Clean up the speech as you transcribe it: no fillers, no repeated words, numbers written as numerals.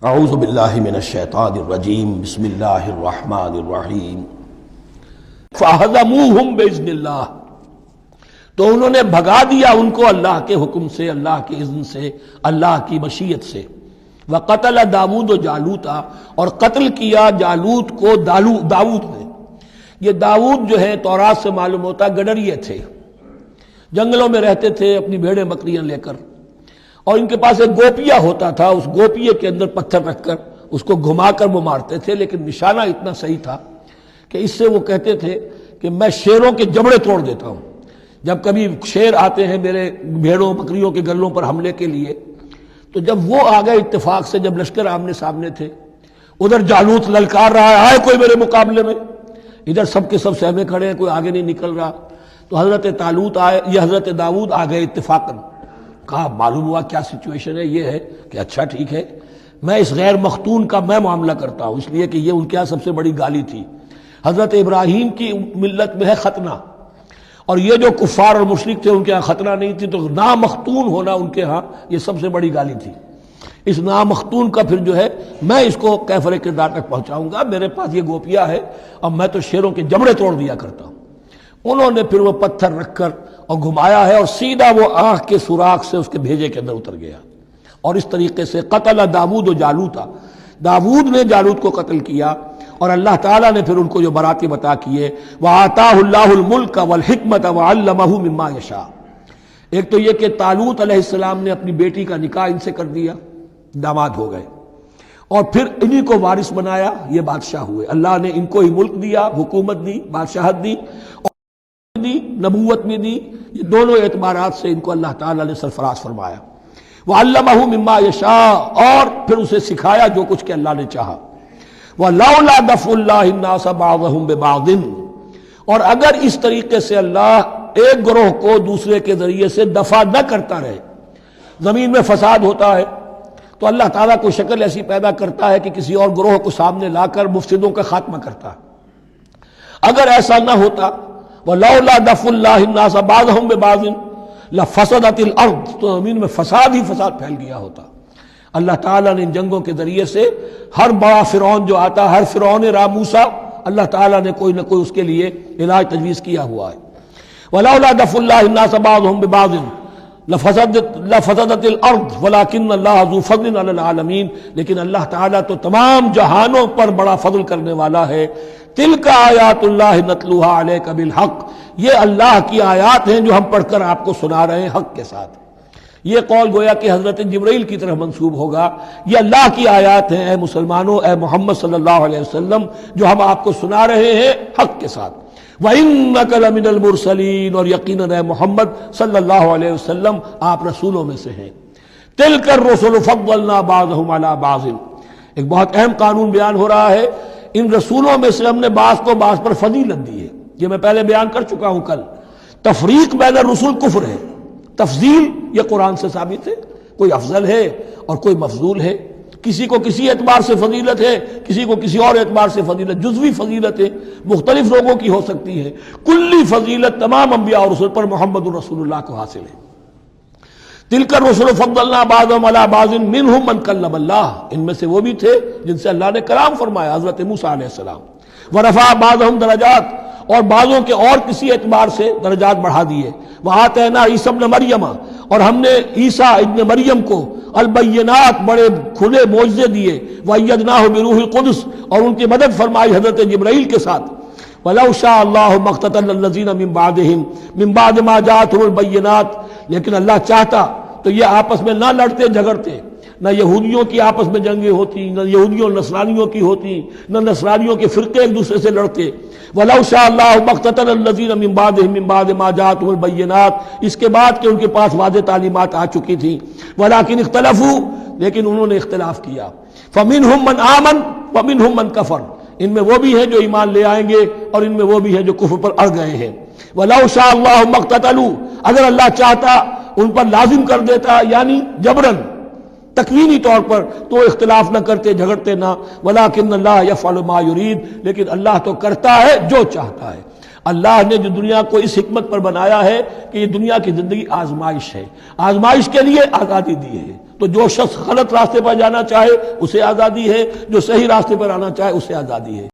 اعوذ باللہ من الشیطان الرجیم بسم اللہ الرحمن الرحیم فَهَزَمُوهُمْ بِإِذْنِ اللَّهِ تو انہوں نے بھگا دیا ان کو اللہ کے حکم سے، اللہ کے اذن سے، اللہ کی مشیت سے۔ وَقَتَلَ داود جالوتا اور قتل کیا جالوت کو داود نے۔ یہ داود جو ہے تورات سے معلوم ہوتا گڈریے تھے، جنگلوں میں رہتے تھے اپنی بھیڑیں بکریاں لے کر، اور ان کے پاس ایک گوپیا ہوتا تھا، اس گوپیے کے اندر پتھر رکھ کر اس کو گھما کر وہ مارتے تھے، لیکن نشانہ اتنا صحیح تھا کہ اس سے وہ کہتے تھے کہ میں شیروں کے جبڑے توڑ دیتا ہوں۔ جب کبھی شیر آتے ہیں میرے بھیڑوں بکریوں کے گلوں پر حملے کے لیے، تو جب وہ آ گئے اتفاق سے، جب لشکر آمنے سامنے تھے، ادھر جالوت للکار رہا ہے آئے کوئی میرے مقابلے میں، ادھر سب کے سب سہمے کھڑے ہیں، کوئی آگے نہیں نکل رہا، تو حضرت طالوت آئے، یہ حضرت داود آ گئے اتفاقاً۔ کہا معلوم ہوا کیا سچویشن ہے، یہ ہے کہ اچھا ٹھیک ہے، میں اس غیر مختون کا میں معاملہ کرتا ہوں، اس لیے کہ یہ ان کے یہاں سب سے بڑی گالی تھی۔ حضرت ابراہیم کی ملت میں ہے ختنہ، اور یہ جو کفار اور مشرک تھے ان کے ہاں ختنہ نہیں تھی، تو نامختون ہونا ان کے ہاں یہ سب سے بڑی گالی تھی۔ اس نامختون کا پھر جو ہے میں اس کو کیفر کردار تک پہنچاؤں گا، میرے پاس یہ گوپیا ہے اور میں تو شیروں کے جبڑے توڑ دیا کرتا ہوں۔ انہوں نے پھر وہ پتھر رکھ کر اور گھمایا ہے، اور سیدھا وہ آنکھ کے سوراخ سے اس کے بھیجے کے اندر اتر گیا، اور اس طریقے سے قتل داود و جالوتا، داود نے جالوت کو قتل کیا، اور اللہ تعالیٰ نے پھر ان کو جو براتیں بتا کیے، وَآتَاهُ اللَّهُ الْمُلْكَ وَالْحِكْمَةَ وَعَلَّمَهُ مِمَّا يَشَاءُ۔ ایک تو یہ کہ طالوت علیہ السلام نے اپنی بیٹی کا نکاح ان سے کر دیا، داماد ہو گئے، اور پھر انہی کو وارث بنایا، یہ بادشاہ ہوئے۔ اللہ نے ان کو ہی ملک دیا، حکومت دی، بادشاہت دی، اور دی، نبوت میں دی، یہ دونوں اعتبارات سے ان کو اللہ تعالیٰ نے سرفراز فرمایا۔ وَعَلَّمَهُ مِمَّا يَشَاءُ، اور پھر اسے سکھایا جو کچھ کہ اللہ نے چاہا۔ وَلَوْلَا دَفْعُ اللَّهِ النَّاسَ بَعْضَهُمْ بِبَعْضٍ، اور اگر اس طریقے سے اللہ ایک گروہ کو دوسرے کے ذریعے سے دفع نہ کرتا رہے، زمین میں فساد ہوتا ہے تو اللہ تعالیٰ کوئی شکل ایسی پیدا کرتا ہے کہ کسی اور گروہ کو سامنے لا کر مفسدوں کا خاتمہ کرتا ہے۔ اگر ایسا نہ ہوتا، وَلَوْلَا دَفْعُ اللَّهِ النَّاسَ بَعْضَهُمْ بِبَعْضٍ لَفَسَدَتِ الْأَرْضُ، تو زمین میں فساد ہی فساد پھیل گیا ہوتا۔ اللہ تعالیٰ نے ان جنگوں کے ذریعے سے ہر بڑا فرعون جو آتا، ہر فرعون موسیٰ، اللہ تعالیٰ نے کوئی نہ کوئی اس کے لیے علاج تجویز کیا ہوا ہے۔ وَلَوْلَا دَفْعُ اللَّهِ النَّاسَ بَعْضَهُمْ بِبَعْضٍ لَفَسَدَتِ الْأَرْضُ وَلَكِنَّ اللَّهَ ذُو فَضْلٍ عَلَى الْعَالَمِينَ، لیکن اللہ تعالیٰ تو تمام جہانوں پر بڑا فضل کرنے والا ہے۔ تِلْكَ آیاتُ اللَّهِ نَتْلُوهَا عَلَيْكَ بِالْحَقِّ، یہ اللہ کی آیات ہیں جو ہم پڑھ کر آپ کو سنا رہے ہیں حق کے ساتھ۔ یہ قول گویا کہ حضرت جبرائیل کی طرف منسوب ہوگا، یہ اللہ کی آیات ہیں اے مسلمانوں، اے محمد صلی اللہ علیہ وسلم، جو ہم آپ کو سنا رہے ہیں حق کے ساتھ۔ وَإِنَّكَ لَمِنَ الْمُرْسَلِينَ، اور یقیناً اے محمد صلی اللہ علیہ وسلم آپ رسولوں میں سے ہیں۔ تِلْكَ الرُّسُلُ فَضَّلْنَا بَعْضَهُمْ عَلَى بَعْضٍ، ایک بہت اہم قانون بیان ہو رہا ہے، ان رسولوں میں سے ہم نے بعض کو بعض پر فضیلت دی ہے۔ یہ میں پہلے بیان کر چکا ہوں کل، تفریق بین الرسل کفر ہے، تفضیل یہ قرآن سے ثابت ہے، کوئی افضل ہے اور کوئی مفضول ہے، کسی کو کسی اعتبار سے فضیلت ہے، کسی کو کسی اور اعتبار سے فضیلت، جزوی فضیلت ہے، مختلف لوگوں کی ہو سکتی ہے، کلی فضیلت تمام انبیاء اور رسول پر محمد رسول اللہ کو حاصل ہے۔ تِلْكَ الرُّسُلُ فَضَّلْنَا بَعْضَهُمْ عَلَى بَعْضٍ مِّنْهُمْ مَنْ كَلَّمَ اللَّهُ، ان میں سے وہ بھی تھے جن سے اللہ نے کلام فرمایا، حضرت موسیٰ علیہ السلام۔ وَرَفَعَ بَعْضَهُمْ دَرَجَاتٍ، اور بعضوں کے اور کسی اعتبار سے درجات بڑھا دیے۔ وَآتَيْنَا عِیسیٰ ابْنَ مَرْیَمَ، اور ہم نے عیسیٰ ابن مریم کو البینات بڑے کھلے معجزے دیے۔ وَأَيَّدْنَاهُ بِرُوحِ الْقُدُسِ، اور ان کی مدد فرمائی حضرت جبرائیل کے ساتھ۔ وَلَوْ شَاءَ اللَّهُ مَا اقْتَتَلَ الَّذِينَ مِن بَعْدِهِم مِن بَعْدِ مَا جَاءَتْهُمُ الْبَيِّنَاتُ، لیکن اللہ چاہتا تو یہ آپس میں نہ لڑتے جھگڑتے، نہ یہودیوں کی آپس میں جنگیں ہوتی، نہ یہودیوں اور نصرانیوں کی ہوتی، نہ نصرانیوں کے فرقے ایک دوسرے سے لڑتے۔ وَلَوْ شَاءَ اللَّهُ مَا اقْتَتَلَ الَّذِينَ مِن بَعْدِهِم مِن بَعْدِ مَا جَاءَتْهُمُ الْبَيِّنَاتُ، اس کے بعد کہ ان کے پاس واضح تعلیمات آ چکی تھیں۔ وَلَكِنِ اخْتَلَفُوا، لیکن انہوں نے اختلاف کیا۔ فَمِنْهُم مَّنْ آمَنَ وَمِنْهُم مَّنْ كَفَرَ، ان میں وہ بھی ہیں جو ایمان لے آئیں گے اور ان میں وہ بھی ہیں جو کفر پر اڑ گئے ہیں۔ وَلَوْ شَاءَ اللَّهُ مَا اقْتَتَلُوا، اگر اللہ چاہتا ان پر لازم کر دیتا، یعنی جبراً تکوینی طور پر، تو اختلاف نہ کرتے، جھگڑتے نہ۔ وَلَكِنَّ اللَّهَ يَفْعَلُ مَا يُرِيدُ، لیکن اللہ تو کرتا ہے جو چاہتا ہے۔ اللہ نے جو دنیا کو اس حکمت پر بنایا ہے کہ یہ دنیا کی زندگی آزمائش ہے، آزمائش کے لیے آزادی دی ہے، تو جو شخص غلط راستے پر جانا چاہے اسے آزادی ہے، جو صحیح راستے پر آنا چاہے اسے آزادی ہے۔